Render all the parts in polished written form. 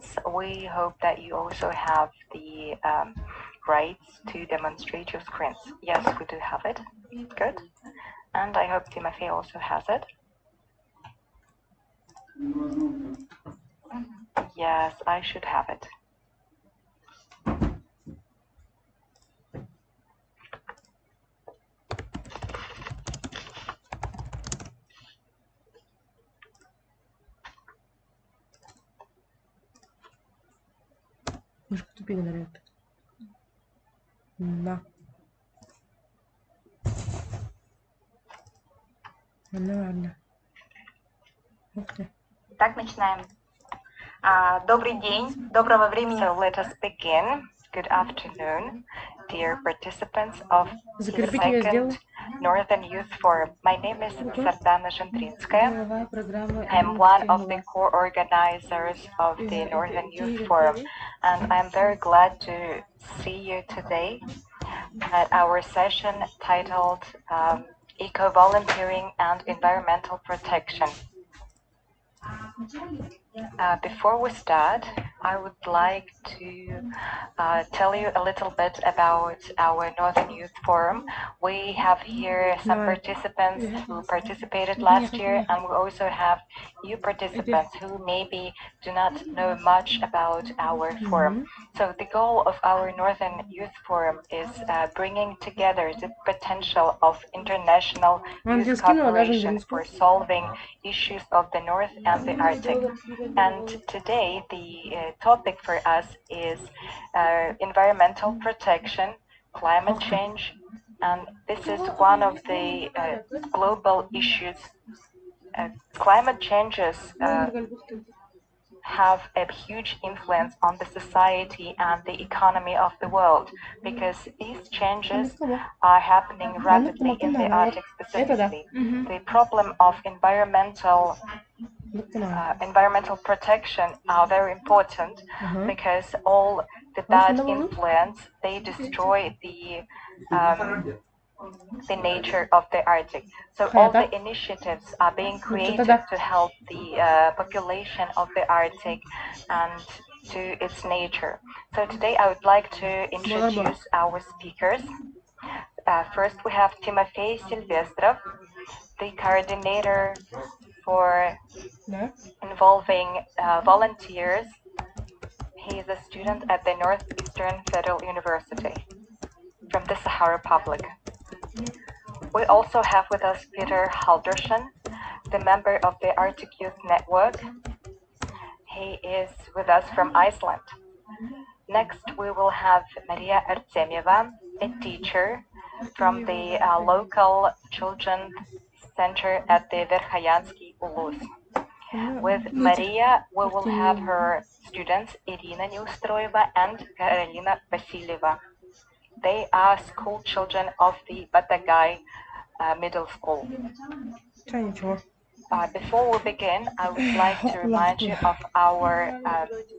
participants, we hope that you also have the rights to demonstrate your screens. Yes, we do have it. Good. And I hope Timothy also has it. Yes, I should have it. Мышка тупик дарит. Да. Ладно. Ух ты. Так, начинаем. Добрый день, доброго времени. So let us begin. Good afternoon, dear participants of the second Northern Youth Forum. My name is Sardana Zhendrinskaya. I'm one of the co-organizers of the Northern Youth Forum, and I'm very glad to see you today at our session titled Eco-Volunteering and Environmental Protection. Before we start, I would like to tell you a little bit about our Northern Youth Forum. We have here some participants who participated last year, and we also have new participants who maybe do not know much about our forum. So the goal of our Northern Youth Forum is bringing together the potential of international youth cooperation for solving issues of the North and the Arctic. And today the topic for us is environmental protection, climate change, and this is one of the global issues. Climate changes have a huge influence on the society and the economy of the world, because these changes are happening rapidly in the Arctic specifically. The problem of environmental protection are very important because all the bad influence, they destroy the nature of the Arctic. So all the initiatives are being created to help the population of the Arctic and to its nature. So today I would like to introduce our speakers. First we have Timofey Silvestrov, the coordinator for involving volunteers. He is a student at the Northeastern Federal University from the Sakha Republic. We also have with us Peter Halderson, the member of the Arctic Youth Network. He is with us from Iceland. Next, we will have Maria Artemyeva, a teacher from the local children's center at the Verkhoyansky Ulus. With Maria, we will have her students Irina Neustroeva and Karolina Vasilieva. They are school children of the Batagay Middle School. Before we begin, I would like to remind you of our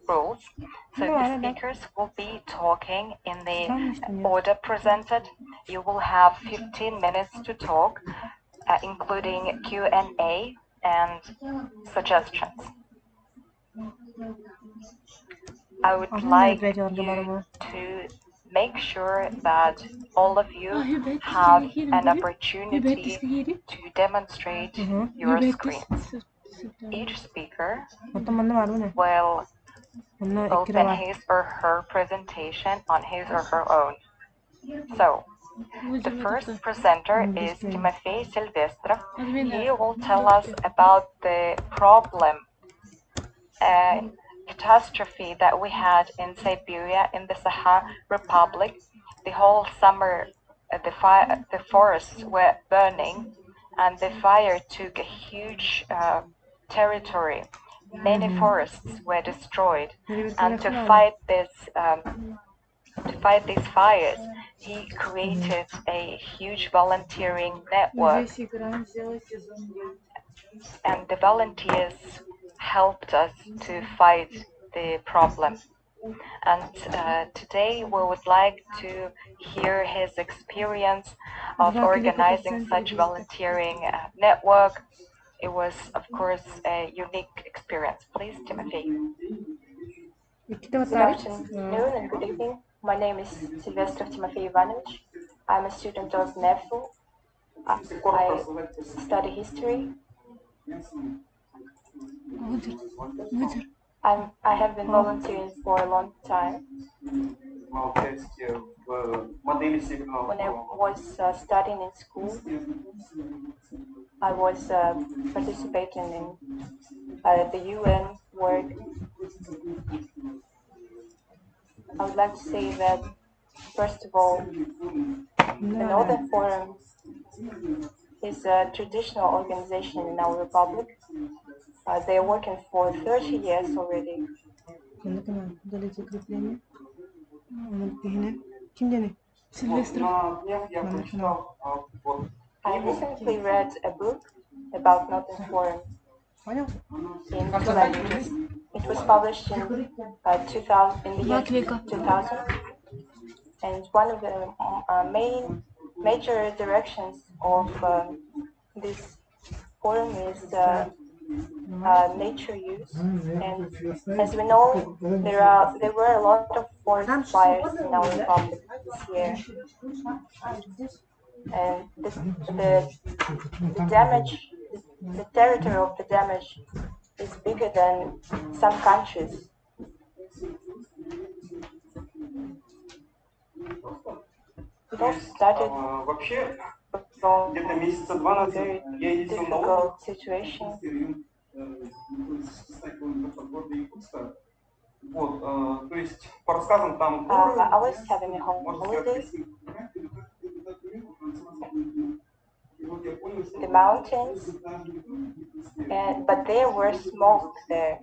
rules. So the speakers will be talking in the order presented. You will have 15 minutes to talk, including Q&A and suggestions. I would like you to make sure that all of you have an opportunity to demonstrate your screens. Each speaker will open his or her presentation on his or her own. So, the first presenter is Timofey Silvestrov. He will tell us about the problem catastrophe that we had in Siberia, in the Sakha Republic. The whole summer, the forests were burning, and the fire took a huge territory. Many forests were destroyed, and to fight these fires, he created a huge volunteering network, and the volunteers helped us to fight the problem. And today we would like to hear his experience of organizing such volunteering network. It was, of course, a unique experience. Please, Timothy. Good afternoon and good evening. My name is Silvestrov Timofey Ivanovich. I'm a student of NEFU. I study history. I have been volunteering for a long time. When I was studying in school, I was participating in the UN work. I would like to say that, first of all, the Northern Forum is a traditional organization in our republic. They are working for 30 years already. I recently read a book about Northern Forum in 2 languages. It was published in the year 2000, and one of the major directions of this forum is nature use. And as we know, there were a lot of forest fires in our republic this year, and the damage, the territory of the damage is bigger than some countries. It all started from a very difficult situation. I was having a holiday in the mountains, but there were smoke there.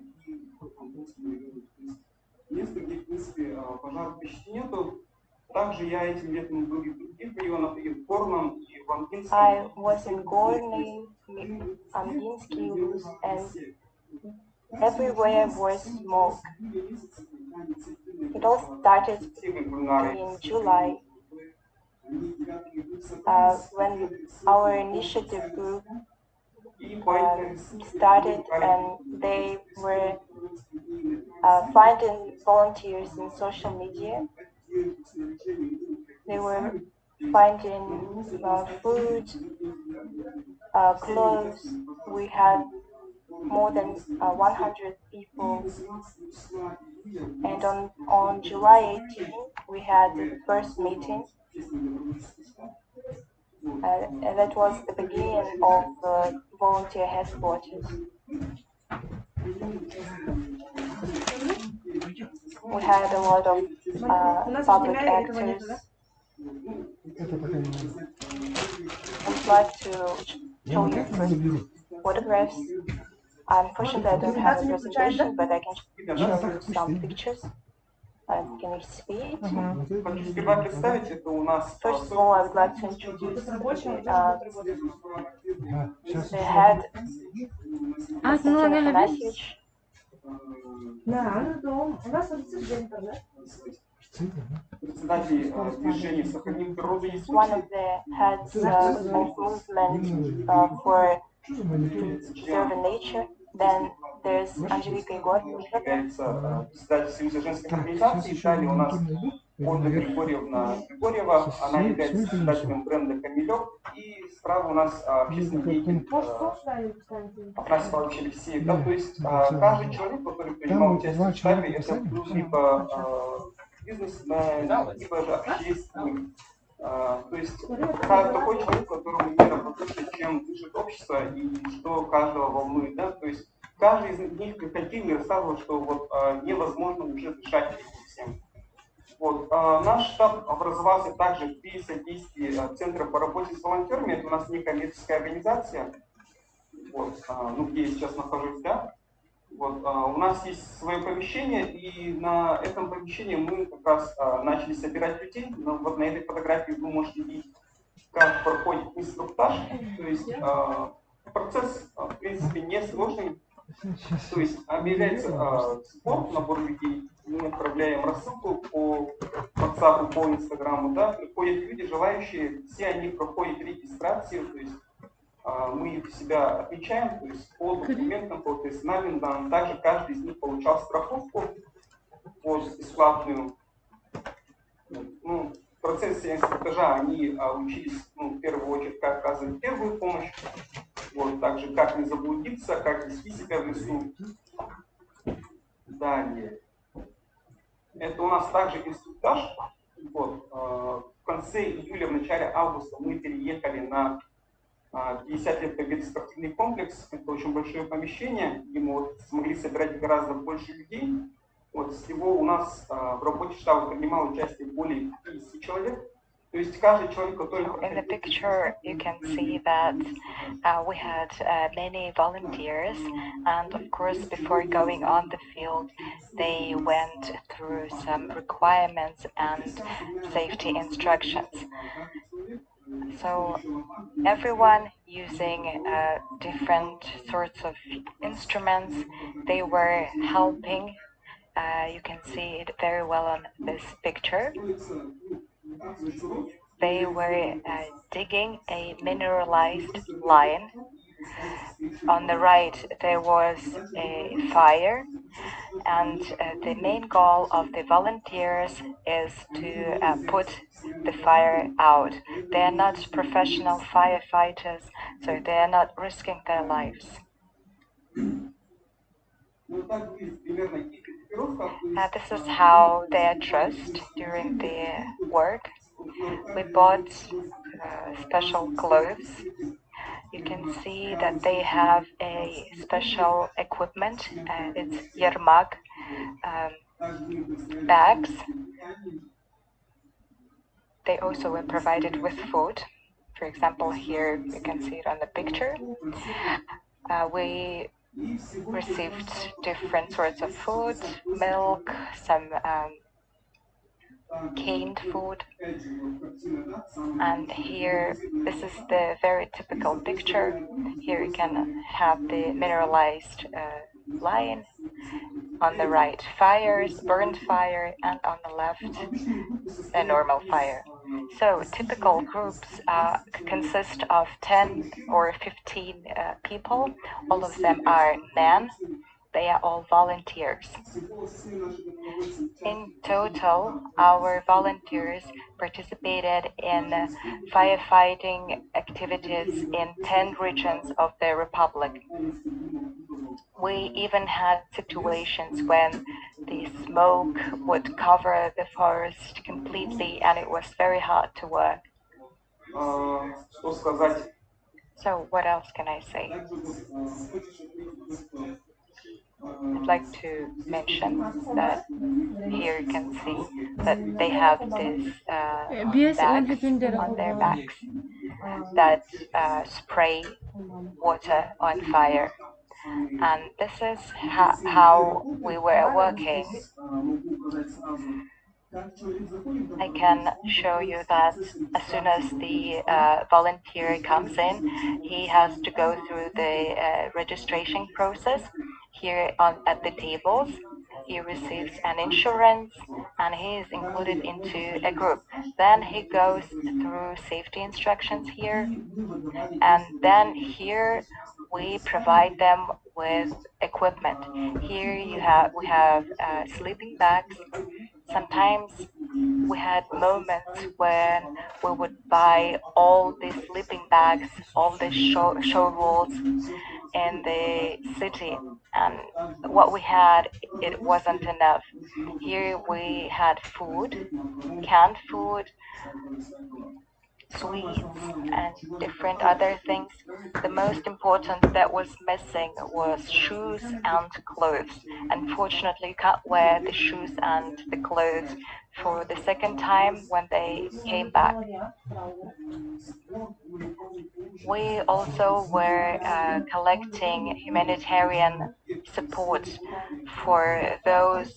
I was in Gorny, Ambinsky, and everywhere was smoke. It all started in July, when our initiative group started, and they were finding volunteers in social media. They were finding food, clothes. We had more than 100 people, and on July 18, we had the first meeting, and that was the beginning of volunteer headquarters. We had a lot of public actors. I would like to show you first photographs. Unfortunately, I don't have a presentation, but I can show you some pictures. Can you see it? First of all, I would like to introduce the head, Константин Афанасьевич. One of the heads of movement for preserving nature. Then there's Angelica Егорова. Ольга Григорьевна Григорьева, она является создателем бренда «Камелек», и справа у нас общественный деятель Афанасий Павлович Алексеев. Да, то есть каждый человек, который принимал участие в штабе, это был либо бизнесмен, либо же общественник. То есть такой человек, которому не равнодушно, чем дышит общество и что каждого волнует. Да? То есть каждый из них приходил и рассказывал, что вот невозможно уже дышать этим всем. Вот. Наш штаб образовался также при содействии Центра по работе с волонтерами. Это у нас некоммерческая организация, вот, где я сейчас нахожусь. Да? Вот. У нас есть свое помещение, и на этом помещении мы как раз начали собирать людей. Но вот на этой фотографии вы можете видеть, как проходит инструктаж. То есть процесс, в принципе, несложный. То есть объявляется сбор, набор людей, мы отправляем рассылку по WhatsApp, по Instagram, да, приходят люди, желающие, все они проходят регистрацию, то есть мы их себя отмечаем, то есть по документам, по персональным данным, также каждый из них получал страховку. Вот, получить бесплатную. Ну, в процессе инструктажа они учились, в первую очередь, как оказывать первую помощь, вот, также как не заблудиться, как вести себя в лесу. Далее. Это у нас также инструктаж. Вот, в конце июля, в начале августа мы переехали на 50 лет победы спортивный комплекс. Это очень большое помещение, где мы вот смогли собирать гораздо больше людей. Вот, всего у нас в работе штаба принимало участие более 50 человек. То есть каждый человек, который... In the picture, you can see that we had many volunteers, and of course, before going on the field, they went through some requirements and safety instructions. So everyone using different sorts of instruments, they were helping. You can see it very well on this picture. They were digging a mineralized line. On the right, there was a fire, and the main goal of the volunteers is to put the fire out. They are not professional firefighters, so they are not risking their lives. This is how they are dressed during the work. We bought special clothes. You can see that they have a special equipment. It's yermak bags. They also were provided with food. For example, here you can see it on the picture. We received different sorts of food, milk, some canned food. And here, this is the very typical picture. Here you can have the mineralized line. On the right, fires, burned fire, and on the left, a normal fire. So typical groups consist of 10 or 15 people. All of them are men. They are all volunteers. In total, our volunteers participated in firefighting activities in 10 regions of the Republic. We even had situations when the smoke would cover the forest completely, and it was very hard to work. So what else can I say? I'd like to mention that here you can see that they have this bags on their backs that spray water on fire. And this is how we were working. I can show you that as soon as the volunteer comes in, he has to go through the registration process here at the tables. He receives an insurance and he is included into a group. Then he goes through safety instructions here, and then here we provide them with equipment. Here we have sleeping bags. Sometimes we had moments when we would buy all the sleeping bags, all the shovels in the city, and what we had, it wasn't enough. Here we had food, canned food, sweets, and different other things. The most important that was missing was shoes and clothes. Unfortunately, you can't wear the shoes and the clothes for the second time when they came back. We also were collecting humanitarian support for those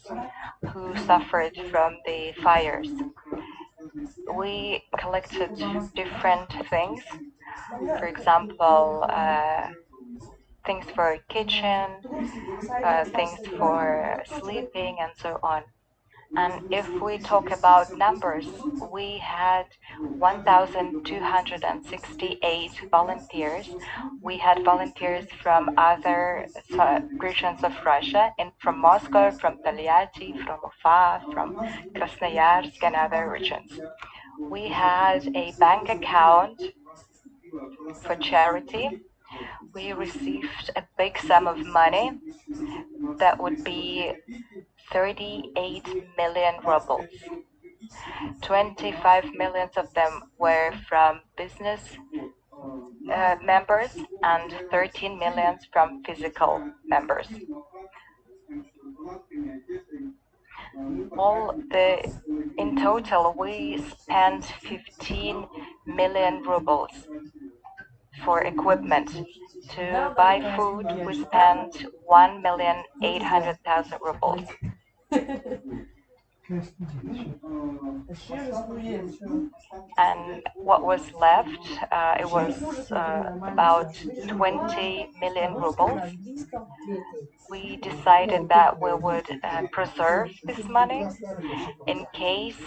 who suffered from the fires. We collected different things, for example, things for kitchen, things for sleeping, and so on. And if we talk about numbers, we had 1,268 volunteers. We had volunteers from other regions of Russia, and from Moscow, from Taliati, from Ufa, from Krasnoyarsk, and other regions. We had a bank account for charity. We received a big sum of money that would be 38 million rubles. 25 million of them were from business members and 13 million from physical members. In total, we spent 15 million rubles for equipment. To buy food, we spent 1,800,000 rubles. And what was left, it was about 20 million rubles. We decided that we would preserve this money in case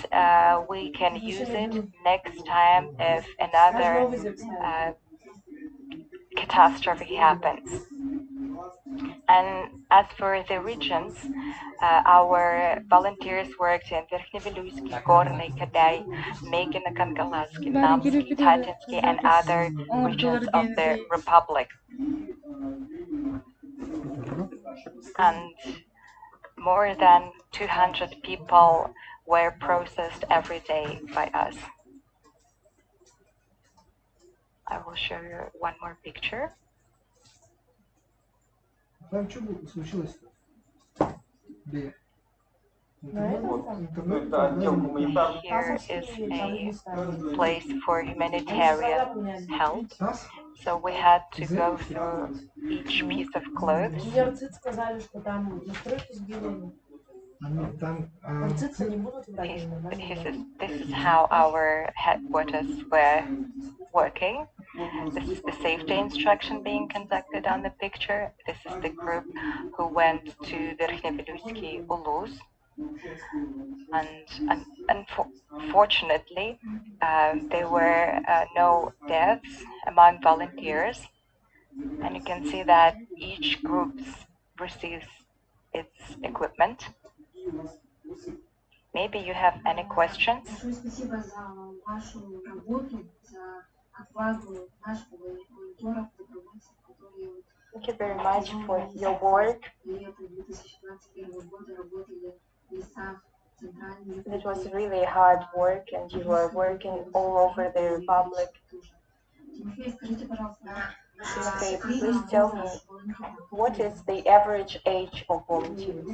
we can use it next time if another catastrophe happens. And as for the regions, our volunteers worked in Verkhneveluysky, Gorny, Kadai, Megina, Kangalasky, Namsky, Tatinsky, and other regions of the Republic. And more than 200 people were processed every day by us. I will show you one more picture. Here is a place for humanitarian help. So we had to go through each piece of clothes. This is how our headquarters were working. This is the safety instruction being conducted on the picture. This is the group who went to Verkhneveluysky Ulus. And unfortunately, there were no deaths among volunteers. And you can see that each group receives its equipment. Maybe you have any questions? Thank you very much for your work. It was really hard work, and you were working all over the Republic. Timothy, please tell me, what is the average age of volunteers?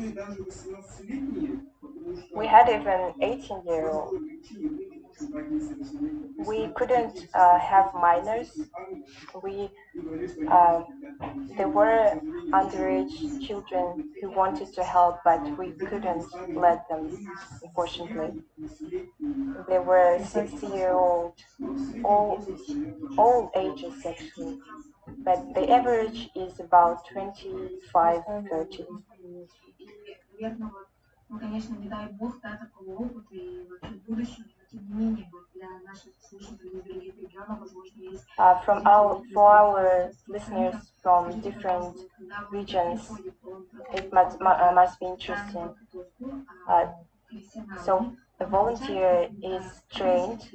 We had even 18-year-old. We couldn't have minors. There were underage children who wanted to help, but we couldn't let them, unfortunately. There were 60-year-old, all ages actually, but the average is about 25, 30. For our listeners from different regions, it must be interesting. So a volunteer is trained.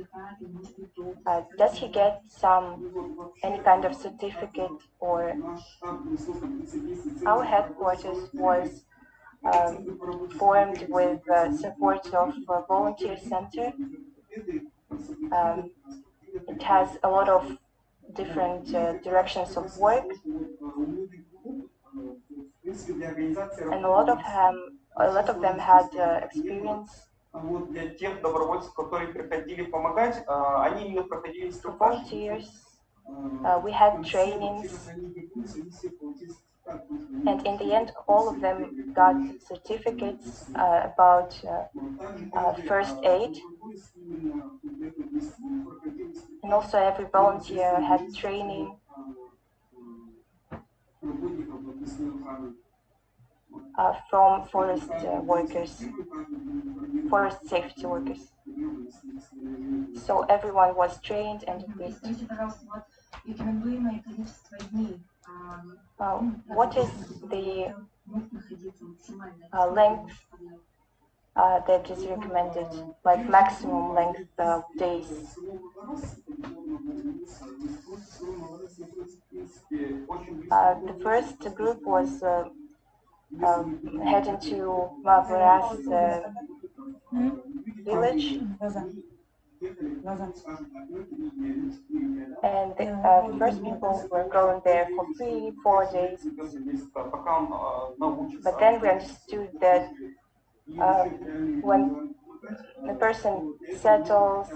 Does he get any kind of certificate? Or our headquarters was formed with support of a volunteer center. It has a lot of different directions of work, and a lot of them had experience. For volunteers, we had trainings, and in the end, all of them got certificates about first aid. And also every volunteer had training from forest workers. forest safety workers. So everyone was trained and equipped. What is the length that is recommended, like maximum length of days? The first group was heading to Mavras village, and the first people were going there for 3-4 days. But then we understood that when the person settles,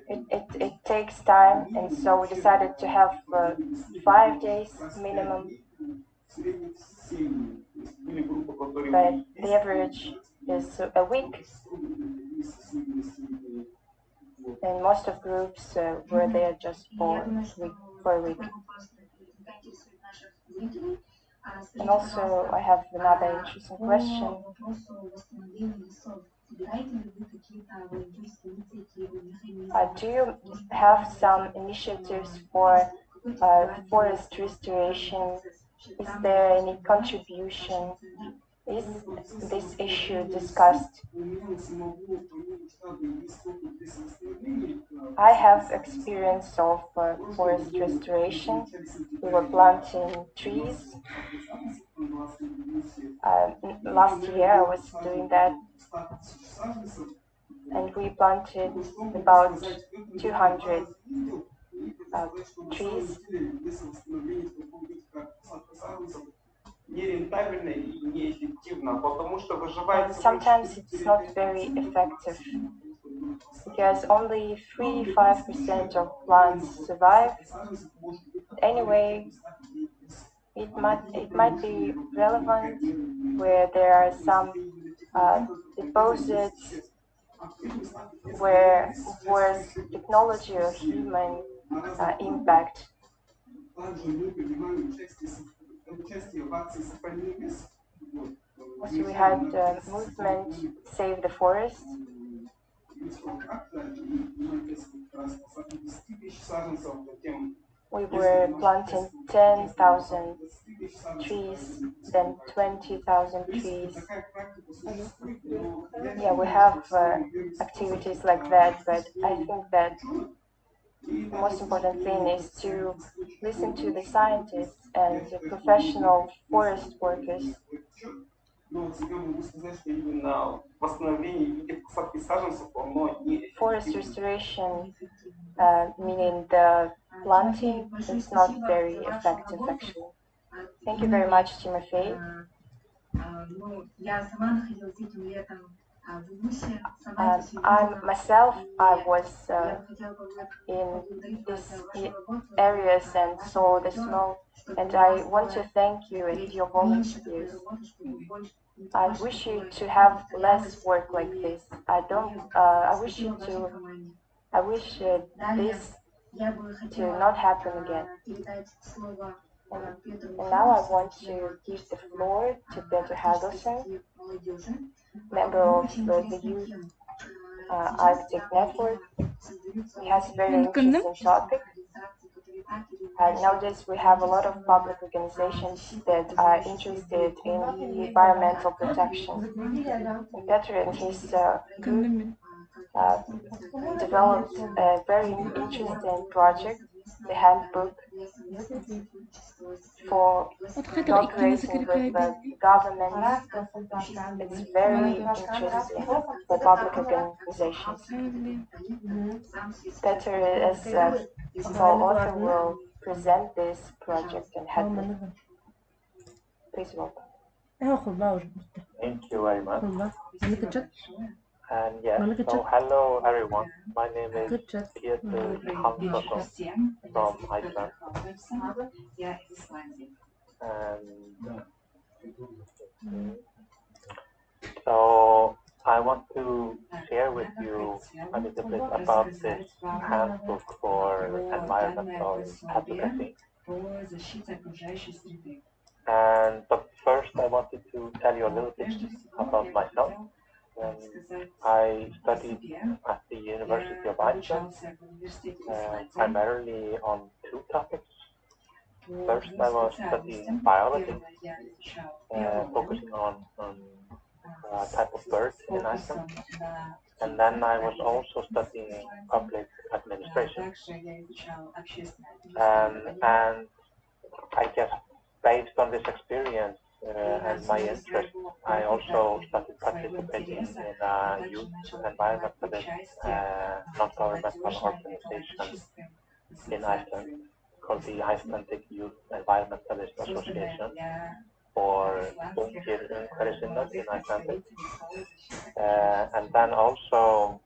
it takes time, and so we decided to have 5 days minimum. But the average is a week, and most of groups were there just for a week. And also, I have another interesting question. Do you have some initiatives for forest restoration? Is there any contribution? Is this issue discussed? I have experience of forest restoration. We were planting trees. Last year I was doing that, and we planted about 200 trees. And sometimes it's not very effective because only 3-5% of plants survive. Anyway, it might be relevant where there are some deposits where technology or human impact. Also, we had movement Save the Forest. We were planting 10,000 trees, then 20,000 trees. Yeah, we have activities like that, but I think that the most important thing is to listen to the scientists and the professional forest workers. Forest restoration, meaning the planting, is not very effective actually. Thank you very much, Timofey. I was in these areas and saw the smoke, and I want to thank you and your volunteers. I wish you to have less work like this. I wish this to not happen again. And now I want to give the floor to Petr Hagelson, member of the Youth Arctic Network. He has a very interesting topic. Nowadays we have a lot of public organizations that are interested in environmental protection. And Petr and his group developed a very interesting project, the handbook for cooperating with the government. It's very interesting for public organizations. Petr, as a co-author, will present this project and handbook. Please welcome. Thank you very much. And yes, so hello everyone. My name is Peter Hansson from Iceland. And so I want to share with you a little bit about this handbook for environmental advocacy. But first I wanted to tell you a little bit about myself. I studied at the University of Iceland, primarily on two topics. First, I was studying biology, focusing on type of birds in Iceland. And then I was also studying public administration. And I guess based on this experience and my interest, I also started participating in a youth environmentalist non-governmental organization in Iceland called the Icelandic Youth Environmentalist Association, or Ungir Umhverfissinnur in Icelandic. And then also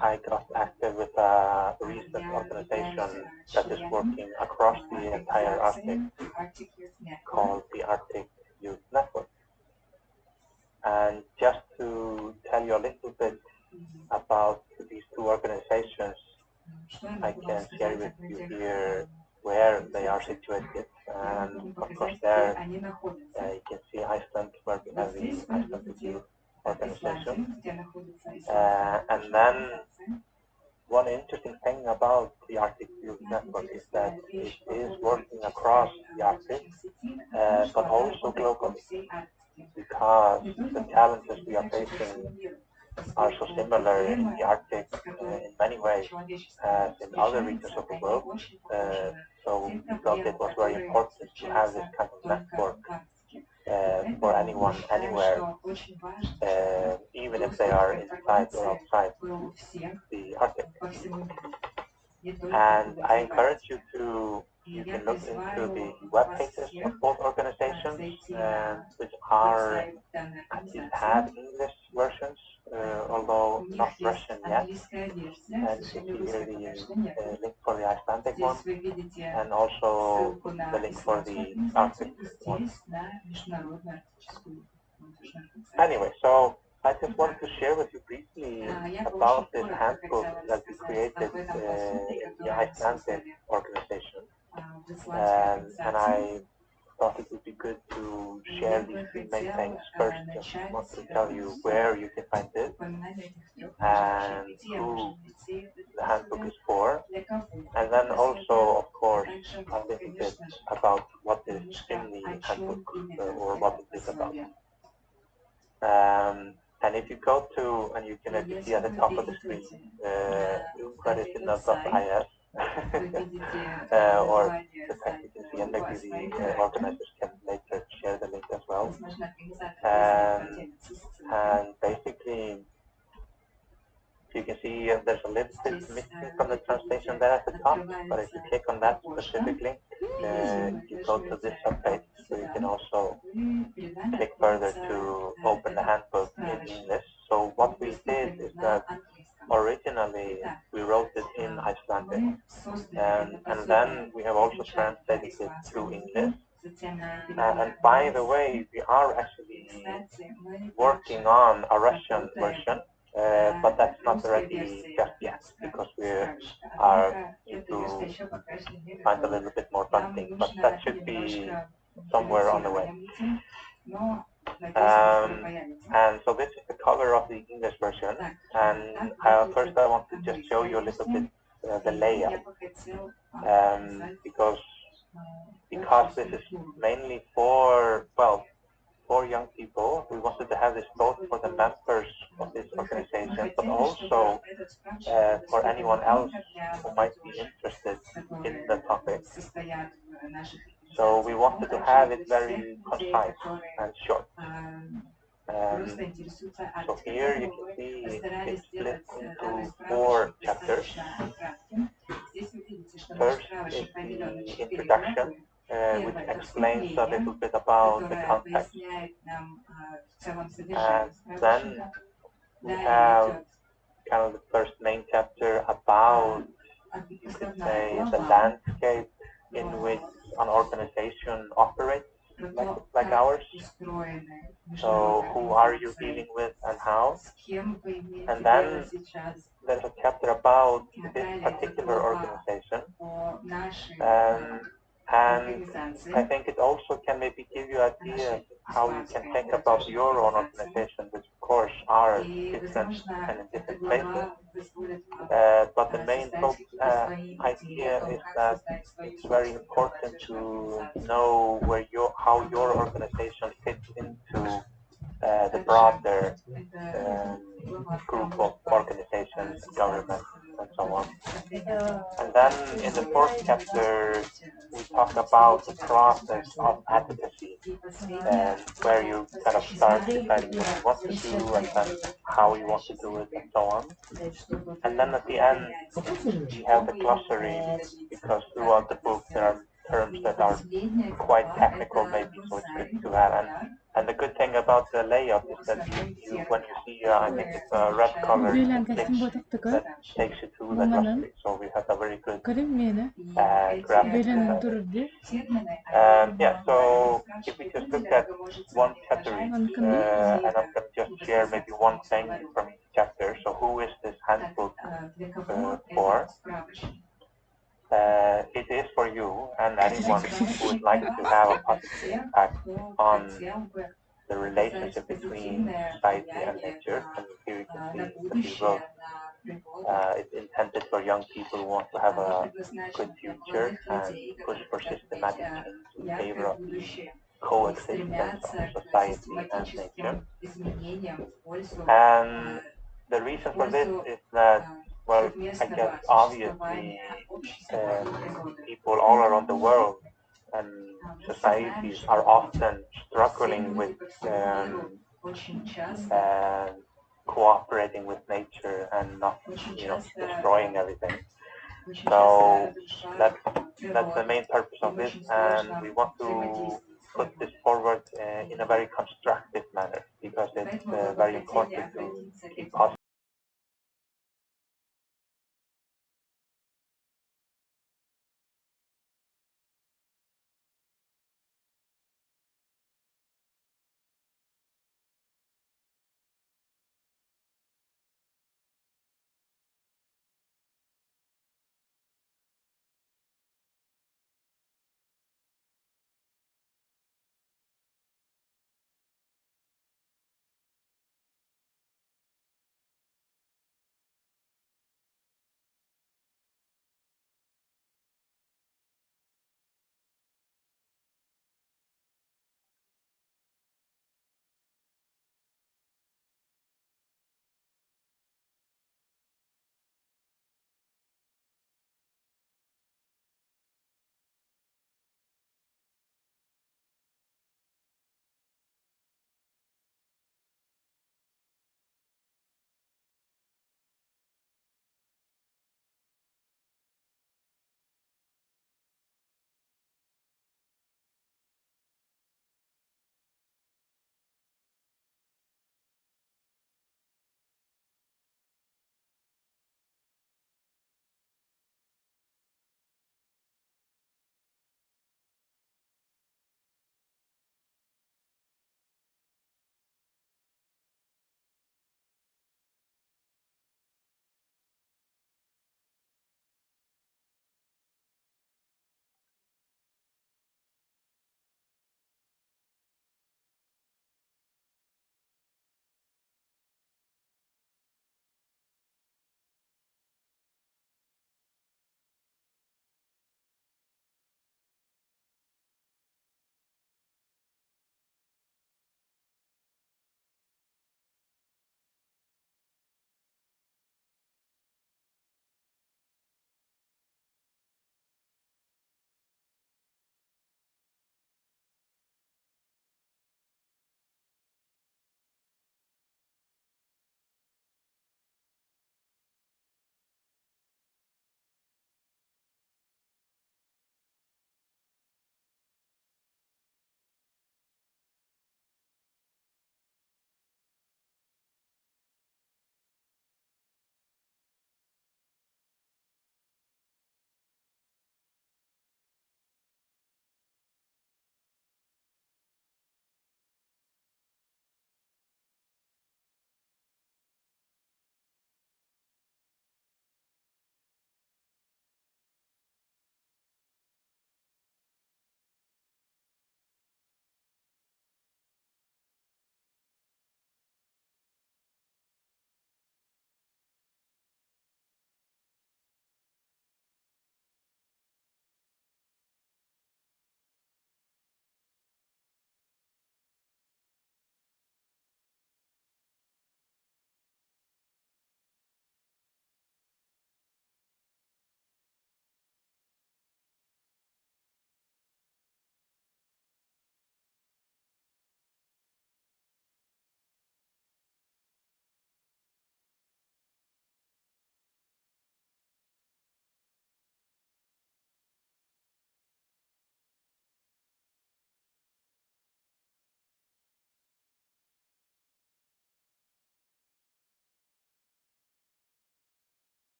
I got active with a research organization that is working across the entire Arctic called the Arctic Youth Network. And just to tell you a little bit about these two organizations, I can share with you here where they are situated. And of course there you can see Iceland, where we have the Icelandic Youth Organization. And then one interesting thing about the Arctic Youth Network is that it is working across the Arctic, but also globally, because the challenges we are facing are so similar in the Arctic in many ways as in other regions of the world. So we felt it was very important to have this kind of network for anyone, anywhere, even if they are inside or outside the Arctic. And I encourage you to can look into the web pages of both organizations, which are at least have English versions, although not Russian yet. And you can see here the link for the Icelandic one, and also the link for the Arctic one. Anyway, so I just wanted to share with you briefly about this handbook that we created in the Icelandic organization. And I thought it would be good to share these three main things. First, just want to tell you where you can find it and who the handbook is for. And then also, of course, a little bit about what is in the handbook or what it is about. And if you go to, and you can see at the top of the screen, umhverfissinnur.is, or the fact you can see, and maybe the organizers can later share the link as well. And basically, you can see there's a little bit missing from the translation there at the top, but if you click on that specific link, you go to this subpage, so you can also click further to open the handbook in English. So what we did is that originally we wrote it in Icelandic, and then we have also translated it to English. And by the way, we are actually working on a Russian version, but that's not ready just yet, because we are to find a little bit more funding, but that should be somewhere on the way. And so this is the cover of the English version, and first I want to just show you a little bit the layout, because this is mainly for, well, for young people. We wanted to have this both for the members of this organization, but also for anyone else who might be interested in the topic. So we wanted to have it very concise and short. So here you can see it's split into 4 chapters. First is the introduction, which explains a little bit about the context. And then we have kind of the first main chapter about, you could say, the landscape in which an organization operates like ours. So who are you dealing with and how? And then there's a chapter about this particular organization. And I think it also can maybe give you an idea how you can think about your own organization, which of course, are different and in different places. But the main idea is that it's very important to know how your organization fits into the broader group of organizations, governments, and so on. And then in the fourth chapter, we talk about the process of advocacy, where you kind of start deciding what you want to do and then how you want to do it and so on. And then at the end, we have the glossary, because throughout the book there are terms that are quite technical maybe, so it's good to have. And the good thing about the layout is that when you see, I think it's a red color that takes you to the glossary. So we have a very good graphic. Yeah, so if we just look at one chapter each, and I'm going to just share maybe one thing from each chapter. So who is this handbook for? It is for you and anyone who would like to have a positive impact on the relationship between society and nature. And here you can see that we wrote, it's intended for young people who want to have a good future and push for systematic change in favor of the coexistence of society and nature. And the reason for this is that, well, I guess obviously people all around the world and societies are often struggling with cooperating with nature and not, destroying everything. So that's the main purpose of this, and we want to put this forward in a very constructive manner, because it's very important to keep positive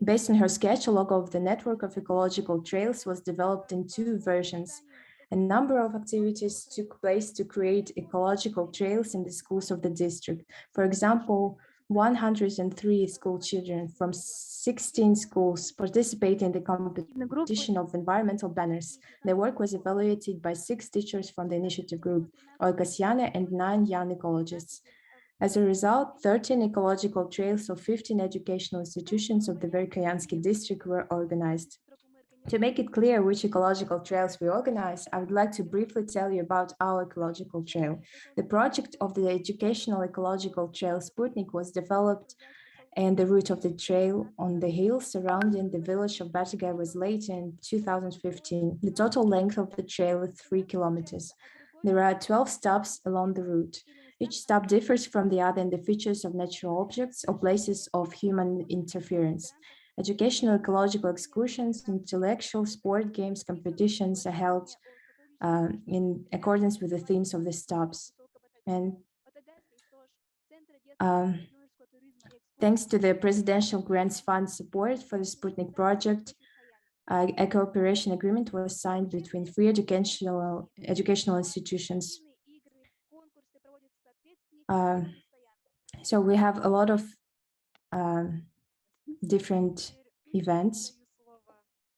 Based on her sketch, a logo of the network of ecological trails was developed in 2 versions. A number of activities took place to create ecological trails in the schools of the district. For example, 103 school children from 16 schools participated in the competition of environmental banners. Their work was evaluated by 6 teachers from the initiative group, Olga Syana and 9 young ecologists. As a result, 13 ecological trails of 15 educational institutions of the Verkhoyanski district were organized. To make it clear which ecological trails we organize, I would like to briefly tell you about our ecological trail. The project of the educational ecological trail Sputnik was developed, and the route of the trail on the hills surrounding the village of Batagay was laid in 2015. The total length of the trail is 3 kilometers. There are 12 stops along the route. Each stop differs from the other in the features of natural objects or places of human interference. Educational ecological excursions, intellectual sport games, competitions are held in accordance with the themes of the stops. And thanks to the Presidential Grants Fund support for the Sputnik project, a cooperation agreement was signed between 3 educational institutions. So we have a lot of different events.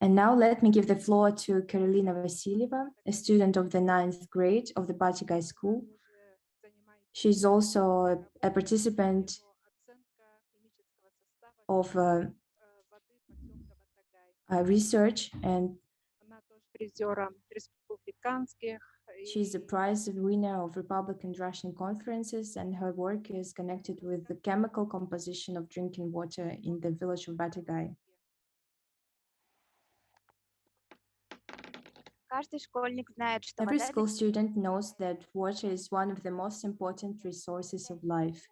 And now let me give the floor to Karolina Vasilyeva, a student of the 9th grade of the Batagay school. She's also a participant of research, and she's a prize winner of Republican Russian conferences, and her work is connected with the chemical composition of drinking water in the village of Batagay. Every school student knows that water is one of the most important resources of life.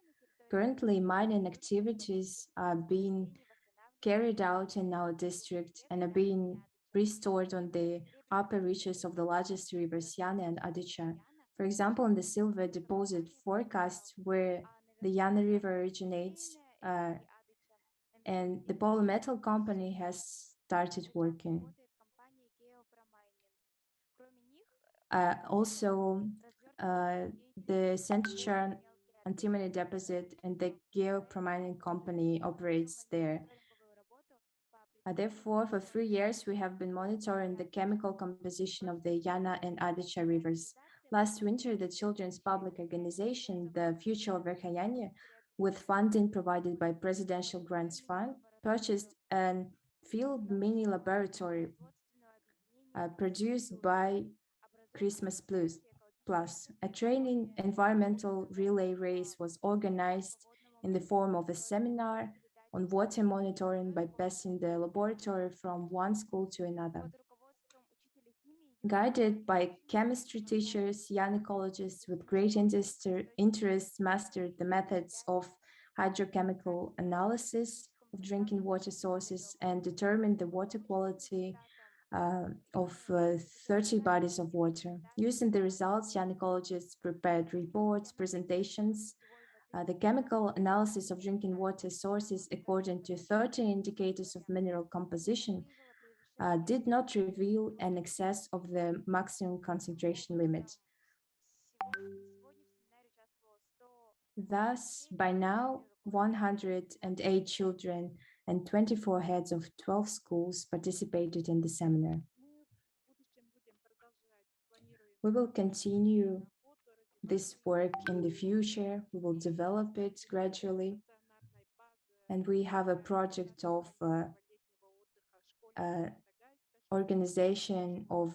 Currently, mining activities are being carried out in our district and are being restored on the upper reaches of the largest rivers Yana and Adicha. For example, in the silver deposit forecast where the Yana River originates, and the polymetal company has started working. Also, the Central antimony deposit and the geopromining company operates there. Therefore, for 3 years, we have been monitoring the chemical composition of the Yana and Adicha rivers. Last winter, the children's public organization, the Future of Verkhoyania, with funding provided by Presidential Grants Fund, purchased a field mini laboratory produced by Christmas Plus. A training environmental relay race was organized in the form of a seminar on water monitoring by passing the laboratory from one school to another. Guided by chemistry teachers, young ecologists with great interest mastered the methods of hydrochemical analysis of drinking water sources and determined the water quality of 30 bodies of water. Using the results, young ecologists prepared reports, presentations. The chemical analysis of drinking water sources according to 13 indicators of mineral composition did not reveal an excess of the maximum concentration limit. Thus, by now, 108 children and 24 heads of 12 schools participated in the seminar. We will continue this work in the future. We will develop it gradually. And we have a project of organization of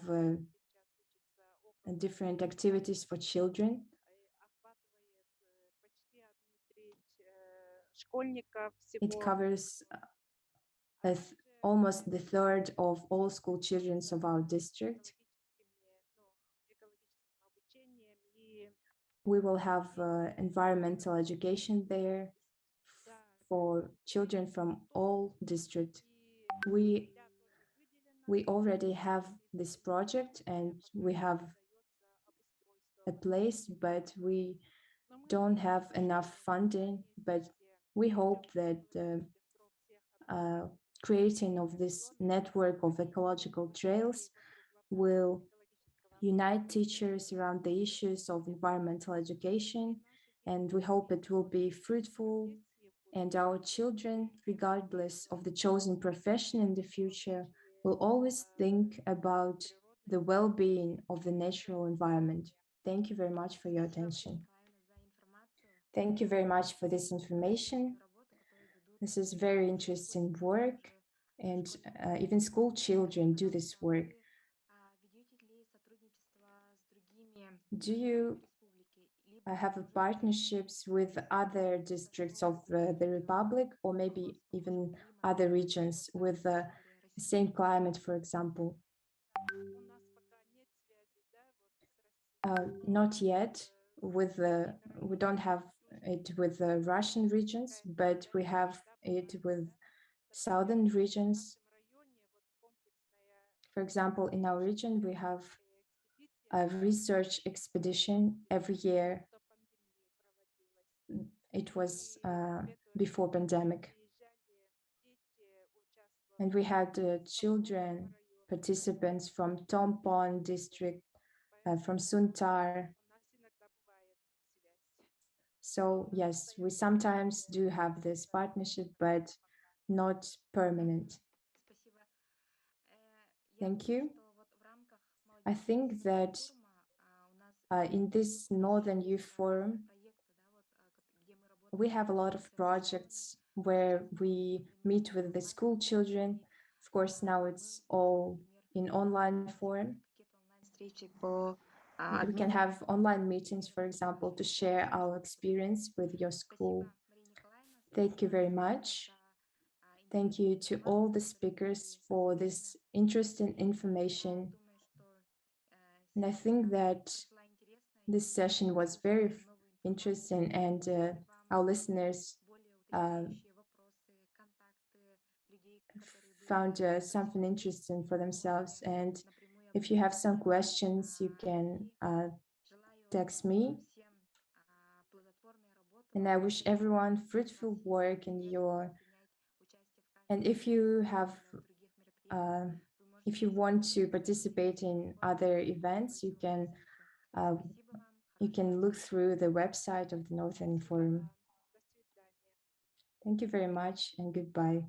different activities for children. It covers almost the third of all school children of our district. We will have environmental education there for children from all districts. We we already have this project and we have a place, but we don't have enough funding. But we hope that creating of this network of ecological trails will unite teachers around the issues of environmental education, and we hope it will be fruitful, and our children, regardless of the chosen profession in the future, will always think about the well-being of the natural environment. Thank you very much for your attention. Thank you very much for this information. This is very interesting work, and even school children do this work. Do you have partnerships with other districts of the Republic, or maybe even other regions with the same climate, for example? Not yet. We don't have it with the Russian regions, but we have it with southern regions. For example, in our region, we have a research expedition every year. It was before pandemic. And we had children, participants from Tompon district, from Suntar. So yes, we sometimes do have this partnership, but not permanent. Thank you. I think that in this Northern Youth Forum, we have a lot of projects where we meet with the school children. Of course, now it's all in online form. We can have online meetings, for example, to share our experience with your school. Thank you very much. Thank you to all the speakers for this interesting information. And I think that this session was very interesting, and our listeners found something interesting for themselves. And if you have some questions, you can text me. And I wish everyone fruitful work in your. And if you have, if you want to participate in other events, you can look through the website of the Northern Forum. Thank you very much and goodbye.